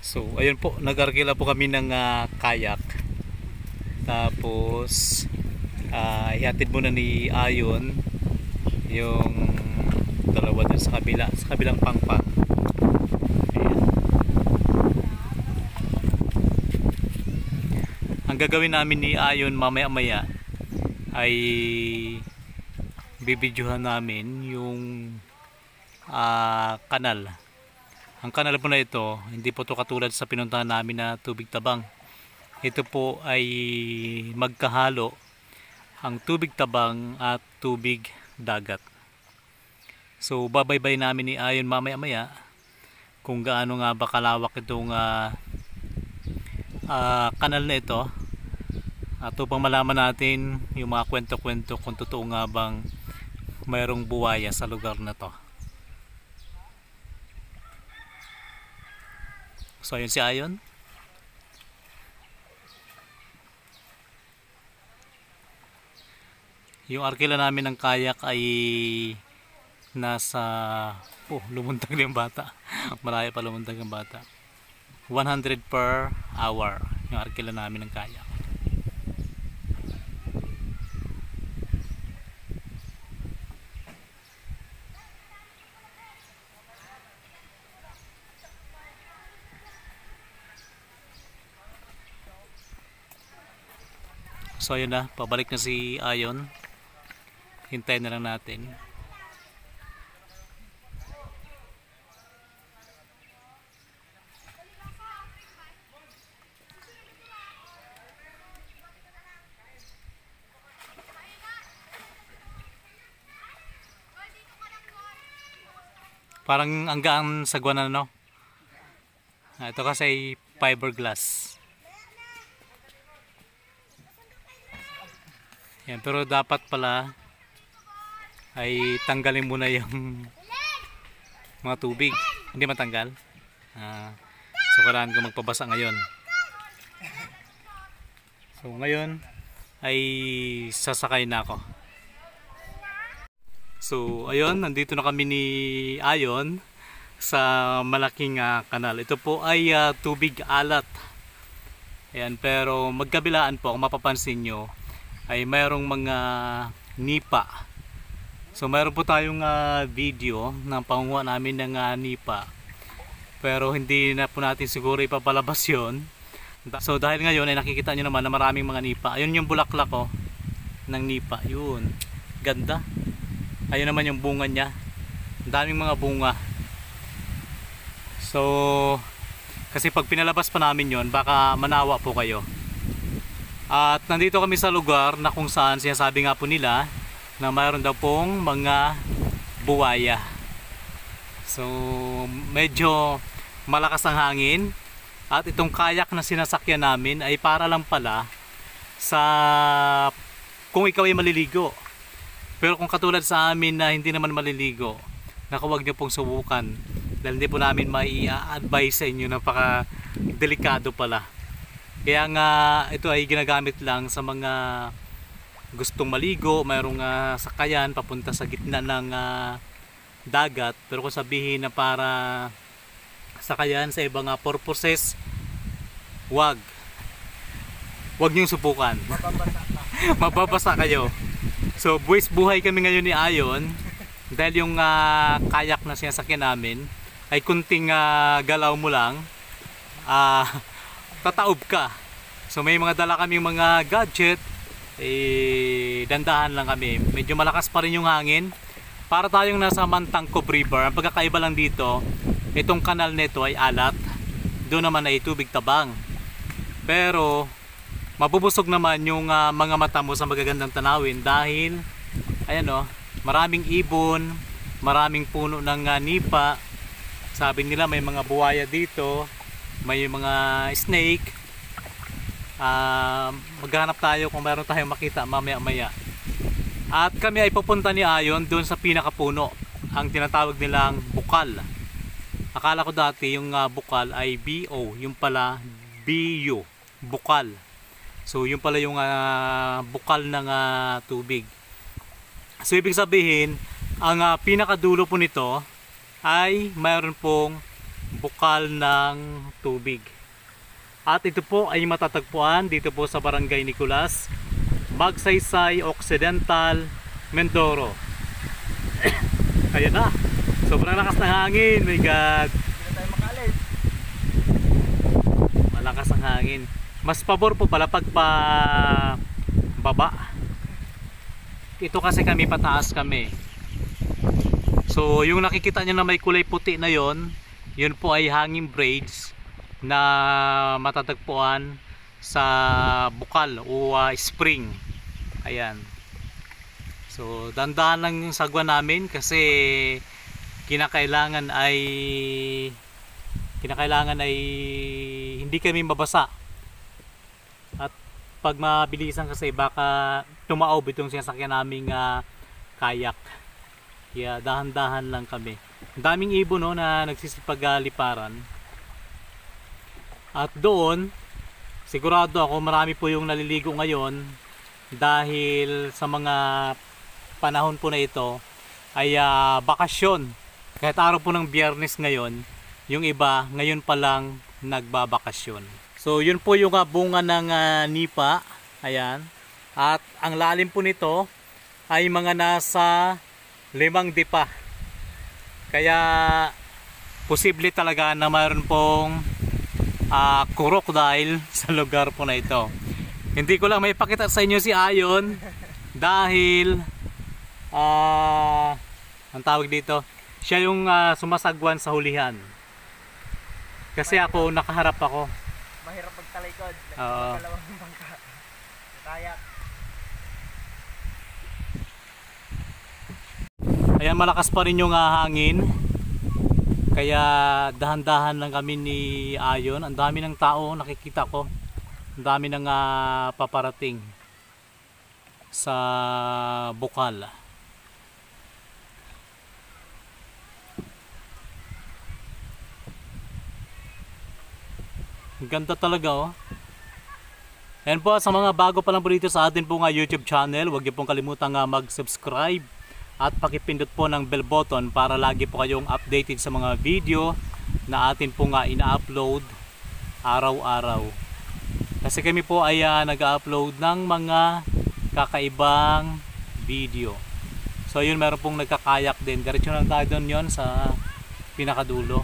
So ayun po, nag-arkila po kami ng kayak. Tapos ihatid muna ni Ayon yung dalawa dun sa kabilang pangpang. Ayan. Ang gagawin namin ni Ayon mamaya-maya ay bibidyohan namin yung kanal. Ang kanal po na ito, hindi po to katulad sa pinuntahan namin na tubig tabang. Ito po ay magkahalo ang tubig tabang at tubig dagat. So babaybay namin ni Ayon mamaya-maya kung gaano nga ba kalawak itong kanal na ito. At upang malaman natin yung mga kwento-kwento kung totoo nga bang mayroong buwaya sa lugar na to. So ayun si Ayon. Yung arkila namin ng kayak ay nasa lumuntag na yung bata. Malayo pa lumuntag yung bata. 100 per hour yung arkila namin ng kayak. So ayun na, pabalik na si Ayon. Hintayin na lang natin. Parang ang gaan sa guwanan, no? Ito kasi fiberglass. Yan, pero dapat pala ay tanggalin muna yung mga tubig. Hindi matanggal. So kailangan ko magpabasa ngayon. So ngayon ay sasakay na ako. So ayun, nandito na kami ni Ayon sa malaking kanal. Ito po ay tubig alat. Ayan, pero magkabilaan po, kung mapapansin nyo, ay mayroong mga nipa. So mayroon po tayong video ng pangunguha namin ng nipa, pero hindi na po natin siguro ipapalabas yon. So dahil ngayon ay nakikita nyo naman na maraming mga nipa. Ayun yung bulaklak ng nipa. Yun, ganda. Ayun naman yung bunga nya. Daming mga bunga. So kasi pag pinalabas pa namin yon, baka manawa po kayo. At nandito kami sa lugar na kung saan sinasabi nga po nila na mayroon daw pong mga buwaya. So medyo malakas ang hangin. At itong kayak na sinasakyan namin ay para lang pala sa kung ikaw ay maliligo. Pero kung katulad sa amin na hindi naman maliligo, naku, huwag niyo pong subukan. Dahil hindi po namin mai-advise sa inyo, napaka delikado pala. Kaya nga ito ay ginagamit lang sa mga gustong maligo, mayroong sakayan papunta sa gitna ng dagat. Pero kung sabihin na para sakayan sa ibang purposes, wag niyong subukan. Mababasa kayo. So buwis buhay kami ngayon ni Ayon dahil yung kayak na sinasakyan namin ay kunting galaw mo lang, tataob ka. So may mga dala kami mga gadget, dandahan lang kami. Medyo malakas pa rin yung hangin. Para tayong nasa Mantangkob River. Ang pagkakaiba lang dito, itong kanal nito ay alat, doon naman ay tubig tabang. Pero mabubusog naman yung mga mata mo sa magagandang tanawin dahil ayan maraming ibon, maraming puno ng nipa. Sabi nila may mga buwaya dito, may mga snake. Maghanap tayo kung meron tayong makita mamaya-maya. At kami ay pupunta ni Ayon doon sa pinakapuno, ang tinatawag nilang bukal. Akala ko dati yung bukal ay BO, yung pala BU, bukal. So yung pala yung bukal ng tubig. So ibig sabihin, ang pinakadulo po nito ay mayroon pong bukal ng tubig. At ito po ay matatagpuan dito po sa Barangay Nicolas, Magsaysay Occidental, Mindoro. Ayan na, sobrang lakas ng hangin, my God. Hindi na tayo makaalis. Malakas ang hangin. Mas pabor po pala pag pa baba. Ito kasi kami pataas kami. So yung nakikita nyo na may kulay puti na yon, yun po ay hanging braids na matatagpuan sa bukal o spring. Ayan. So dandahan lang yung sagwa namin kasi kinakailangan ay hindi kami mabasa. At pag mabilisan kasi baka tumaob itong sinasakyan naming kayak. Kaya dahan-dahan lang kami. Ang daming ibon no, na nagsisipag-liparan. At doon, sigurado ako marami po yung naliligo ngayon dahil sa mga panahon po na ito ay bakasyon. Kahit araw po ng Biyernes ngayon, yung iba ngayon pa lang nagbabakasyon. So yun po yung bunga ng nipa. Ayan. At ang lalim po nito ay mga nasa 5 dipa. Kaya posible talaga na mayroon pong crocodile sa lugar po na ito. Hindi ko lang may pakita sa inyo si Ayon dahil ang tawag dito, siya yung sumasagwan sa hulihan. Kasi ako nakaharap ako. Mahirap magtalikod. Oo. Dalawang bangka. Kayak. Ayan, malakas pa rin yung hangin. Kaya dahan-dahan lang kami ni Ayon. Ang dami ng tao nakikita ko. Ang dami ng paparating sa bukal. Ang ganda talaga oh. Ayan po, sa mga bago pa lang po dito sa atin po YouTube channel, huwag niyo pong kalimutang mag-subscribe at pakipindot po ng bell button para lagi po kayong updated sa mga video na atin po ina-upload araw-araw. Kasi kami po ay nag-upload ng mga kakaibang video. So yun, meron pong nagkakayak din. Diretso na tayo doon yun sa pinakadulo.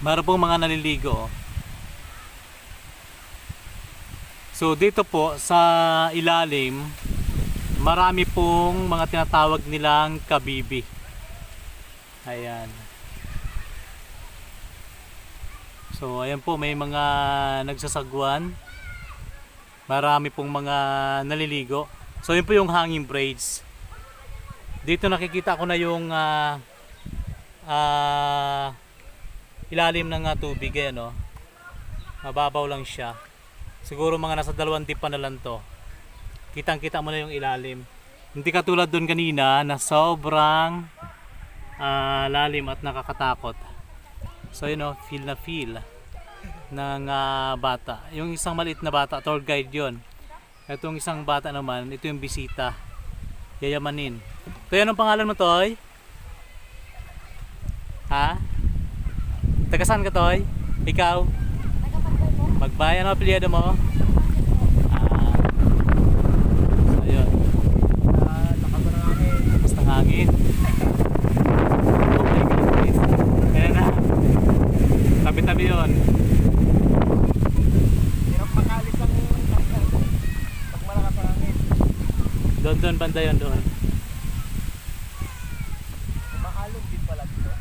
Meron pong mga naliligo. So dito po sa ilalim, marami pong mga tinatawag nilang kabibi. Ayan. So ayan po, may mga nagsasagwan. Marami pong mga naliligo. So yun po yung hanging braids. Dito nakikita ko na yung ilalim ng tubig. Ayan, no? Mababaw lang siya. Siguro mga nasa 2 dipa na lang to. Kitang-kita mo na yung ilalim. Hindi katulad doon kanina na sobrang lalim at nakakatakot. So yun o, feel na feel ng bata. Yung isang maliit na bata, tour guide yun. Itong isang bata naman, ito yung bisita. Yayamanin. Toy, anong pangalan mo, Toy? Ha? Taga saan ka, Toy? Ikaw? Magbayan, ano apelyido mo? Ayun. Lakas ng hangin. Lakas ng hangin. Oh my goodness. Ayan na. Tabi-tabi yun. Hirap makaalis ang pag malakas ang hangin. Doon banda yun, doon. Umaalon din pala dito.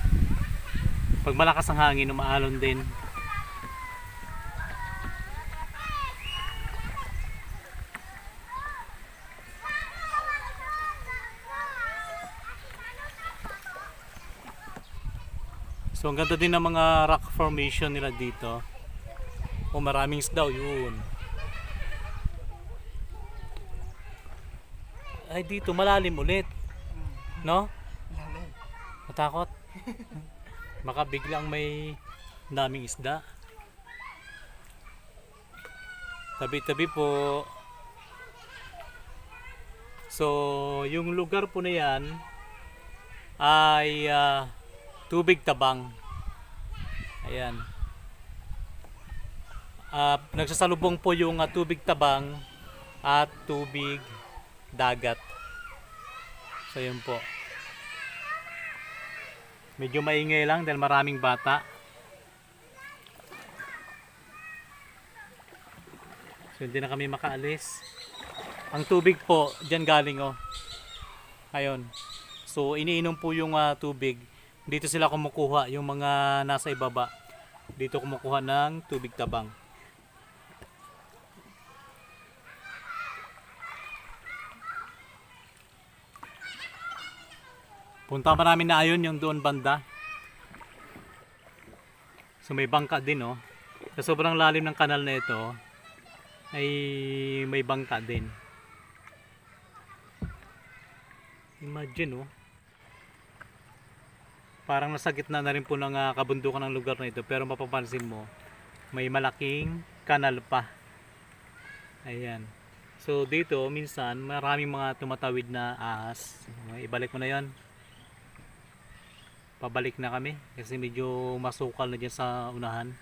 Pag malakas ang hangin, umaalon din. So ang ganda din ng mga rock formation nila dito. O maraming isda, yun. Ay dito malalim ulit. No? Matakot. Baka biglang may daming isda. Tabi-tabi po. So yung lugar po na yan ay tubig tabang. Ayan. Nagsasalubong po yung tubig tabang at tubig dagat. So yun po. Medyo maingay lang dahil maraming bata. So hindi na kami makaalis. Ang tubig po dyan galing oh. Ayun. So iniinom po yung tubig. Dito sila kumukuha yung mga nasa ibaba. Dito kumukuha ng tubig tabang. Punta pa namin na ayon yung doon banda. So may bangka din oh. Sa sobrang lalim ng kanal na ito ay may bangka din. Imagine oh. Parang nasa gitna na rin po ng kabundukan ng lugar na ito, pero mapapansin mo may malaking kanal pa. Ayan. So dito minsan maraming mga tumatawid na ahas. Ibalik mo na 'yon. Pabalik na kami kasi medyo masukal na dyan sa unahan.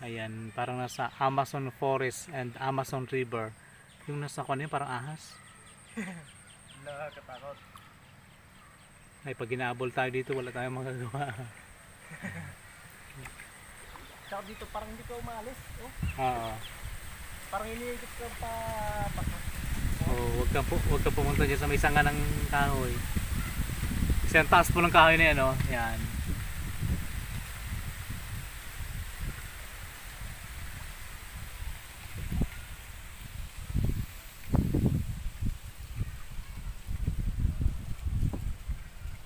Ayan, parang nasa Amazon Forest and Amazon River. Yung nasa kanina parang ahas. Nakakatakot. Ay, pag ginaabol tayo dito wala tayong magagawa. Tsaka dito parang hindi ka umalis. Oh. Oo. Parang iniikot ka pa paso. Oh, wag kang pumunta dyan sa may sanga ng kahoy. Kasi ang taas po ng kahoy na yan, oh. Yan.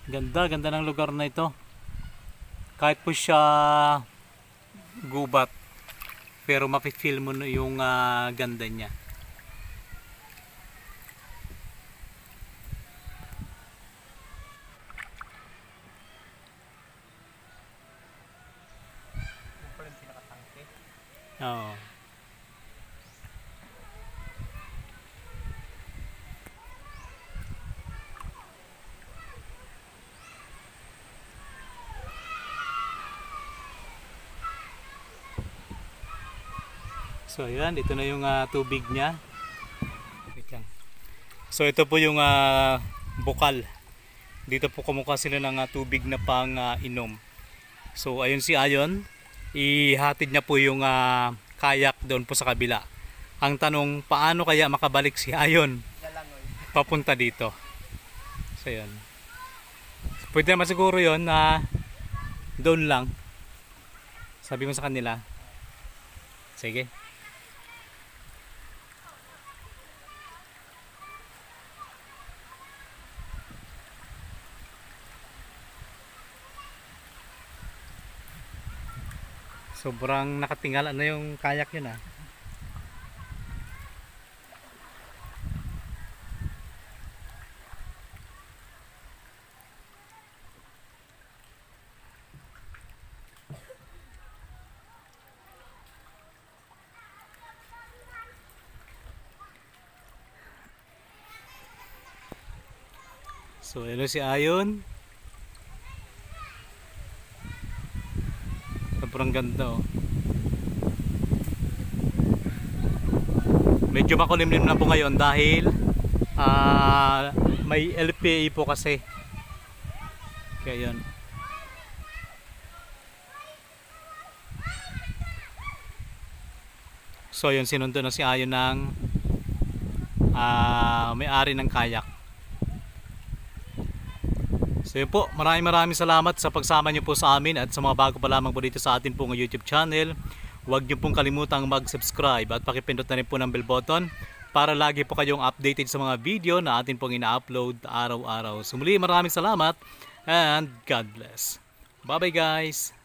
Ganda ng lugar na ito. Kahit po siya gubat, pero mapifeel mo yung ganda niya. Oo. So ayan, ito na yung tubig niya. So ito po yung bukal. Dito po kumukuha sila ng tubig na pang inom. So ayun si Ayon, ihatid niya po yung kayak doon po sa kabila. Ang tanong, paano kaya makabalik si Ayon papunta dito? So yun. Pwede naman siguro yun na doon lang. Sabi mo sa kanila. Sige. Sobrang nakatingala na yung kayak yun ah. So ano si Ayon. Sobrang ganda oh. Medyo makulimlim na po ngayon dahil may LPA po kasi. Kaya yun. So yun, sinundo na si Ayon ng may-ari ng kayak. So yun po, maraming salamat sa pagsama niyo po sa amin at sa mga bago pa lamang po dito sa atin pong YouTube channel. Huwag niyo pong kalimutang mag-subscribe at pakipindot na rin po ng bell button para lagi po kayong updated sa mga video na atin pong ina-upload araw-araw. So muli, maraming salamat and God bless. Bye bye guys!